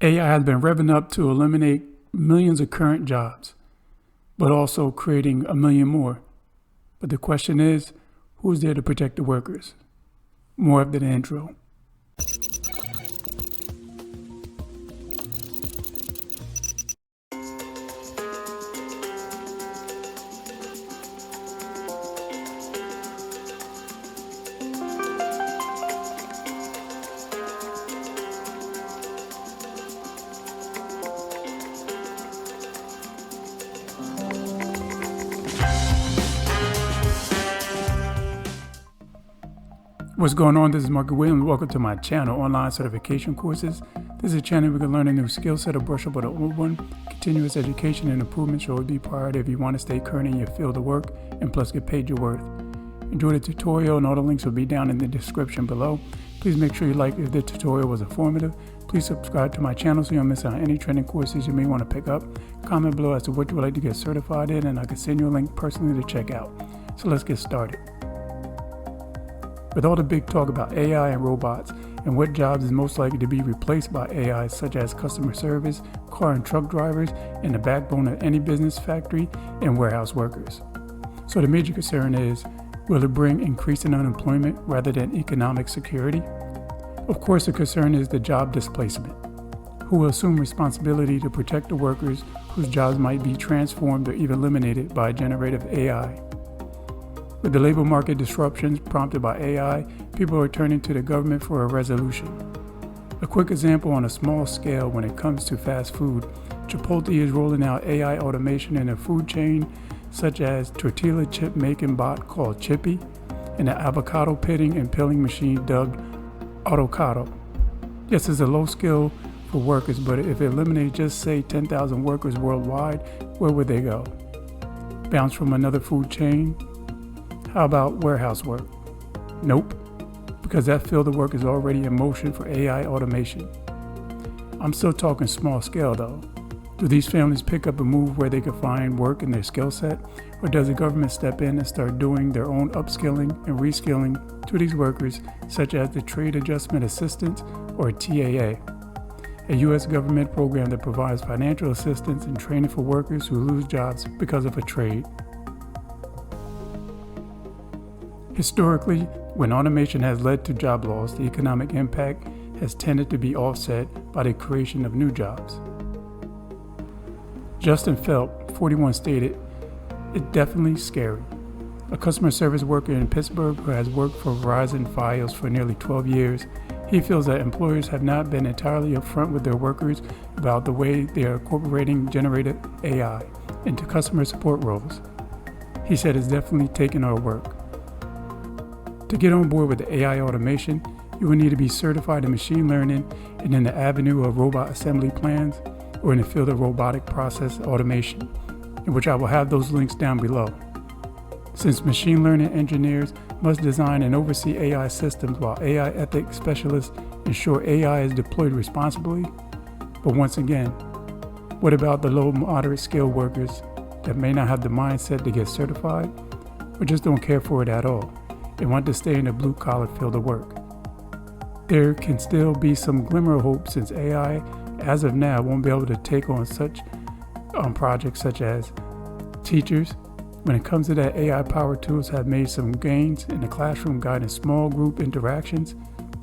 AI has been revving up to eliminate millions of current jobs, but also creating a million more. But the question is, who's there to protect the workers? More after the intro. What's going on? This is Markie. Welcome to my channel, Online Certification Courses. This is a channel where we can learn a new skill set or brush up on an old one. Continuous education and improvement should always be priority if you want to stay current in your field of work and plus get paid your worth. Enjoy the tutorial, and all the links will be down in the description below. Please make sure you like if the tutorial was informative. Please subscribe to my channel so you don't miss out on any training courses you may want to pick up. Comment below as to what you would like to get certified in, and I can send you a link personally to check out. So let's get started. With all the big talk about AI and robots and what jobs is most likely to be replaced by AI, such as customer service, car and truck drivers, and the backbone of any business, factory, and warehouse workers. So the major concern is, will it bring increasing unemployment rather than economic security? Of course, the concern is the job displacement. Who will assume responsibility to protect the workers whose jobs might be transformed or even eliminated by generative AI? With the labor market disruptions prompted by AI, people are turning to the government for a resolution. A quick example on a small scale when it comes to fast food, Chipotle is rolling out AI automation in a food chain, such as tortilla chip making bot called Chippy, and an avocado pitting and peeling machine dubbed Autocado. Yes, it's a low skill for workers, but if it eliminated just say 10,000 workers worldwide, where would they go? Bounce from another food chain? How about warehouse work? Nope, because that field of work is already in motion for AI automation. I'm still talking small scale though. Do these families pick up and move where they can find work in their skill set? Or does the government step in and start doing their own upskilling and reskilling to these workers, such as the Trade Adjustment Assistance or TAA, a U.S. government program that provides financial assistance and training for workers who lose jobs because of a trade? Historically, when automation has led to job loss, the economic impact has tended to be offset by the creation of new jobs. Justin Phelps, 41, stated, "It's definitely scary." A customer service worker in Pittsburgh who has worked for Verizon Fios for nearly 12 years, he feels that employers have not been entirely upfront with their workers about the way they are incorporating generative AI into customer support roles. He said it's definitely taken our work. To get on board with the AI automation, you will need to be certified in machine learning and in the avenue of robot assembly plans or in the field of robotic process automation, in which I will have those links down below. Since machine learning engineers must design and oversee AI systems while AI ethics specialists ensure AI is deployed responsibly. But once again, what about the low moderate skilled workers that may not have the mindset to get certified or just don't care for it at all? They want to stay in the blue-collar field of work. There can still be some glimmer of hope since AI, as of now, won't be able to take on such projects such as teachers. When it comes to that, AI-powered tools have made some gains in the classroom guiding small group interactions,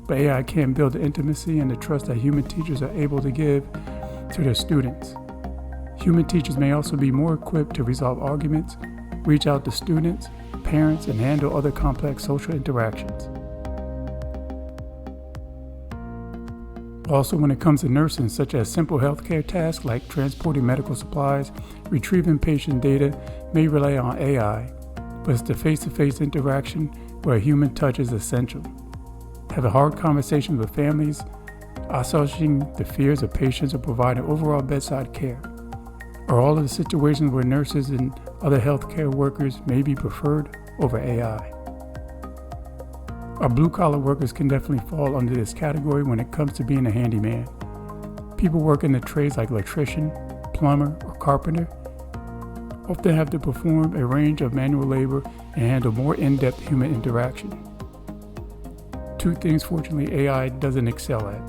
but AI can't build the intimacy and the trust that human teachers are able to give to their students. Human teachers may also be more equipped to resolve arguments, reach out to students, parents, and handle other complex social interactions. Also, when it comes to nursing, such as simple healthcare tasks like transporting medical supplies, retrieving patient data may rely on AI, but it's the face-to-face interaction where a human touch is essential. Having hard conversations with families, assuaging the fears of patients, or providing overall bedside care are all of the situations where nurses and other healthcare workers may be preferred over AI. Our blue-collar workers can definitely fall under this category when it comes to being a handyman. People working the trades like electrician, plumber, or carpenter often have to perform a range of manual labor and handle more in-depth human interaction. Two things, fortunately, AI doesn't excel at.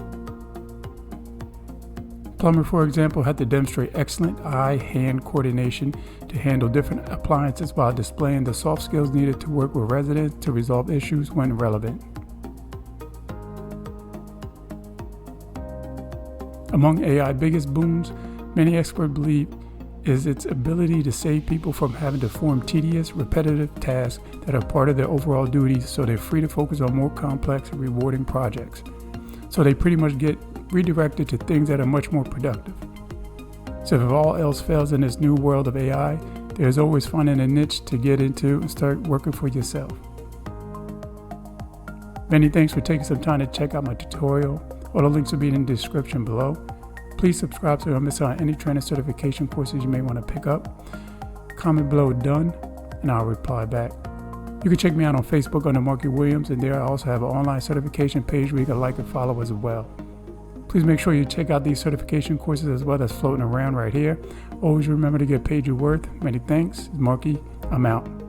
Plumber, for example, had to demonstrate excellent eye-hand coordination to handle different appliances while displaying the soft skills needed to work with residents to resolve issues when relevant. Among AI's biggest booms, many experts believe is its ability to save people from having to perform tedious, repetitive tasks that are part of their overall duties, so they're free to focus on more complex and rewarding projects. So they pretty much get redirected to things that are much more productive. So if all else fails in this new world of AI, there's always finding a niche to get into and start working for yourself. Many thanks for taking some time to check out my tutorial. All the links will be in the description below. Please subscribe so you don't miss out on any training certification courses you may want to pick up. Comment below done, and I'll reply back. You can check me out on Facebook under Markie Williams, and there I also have an online certification page where you can like and follow as well. Please make sure you check out these certification courses as well that's floating around right here. Always remember to get paid your worth. Many thanks. Markie, I'm out.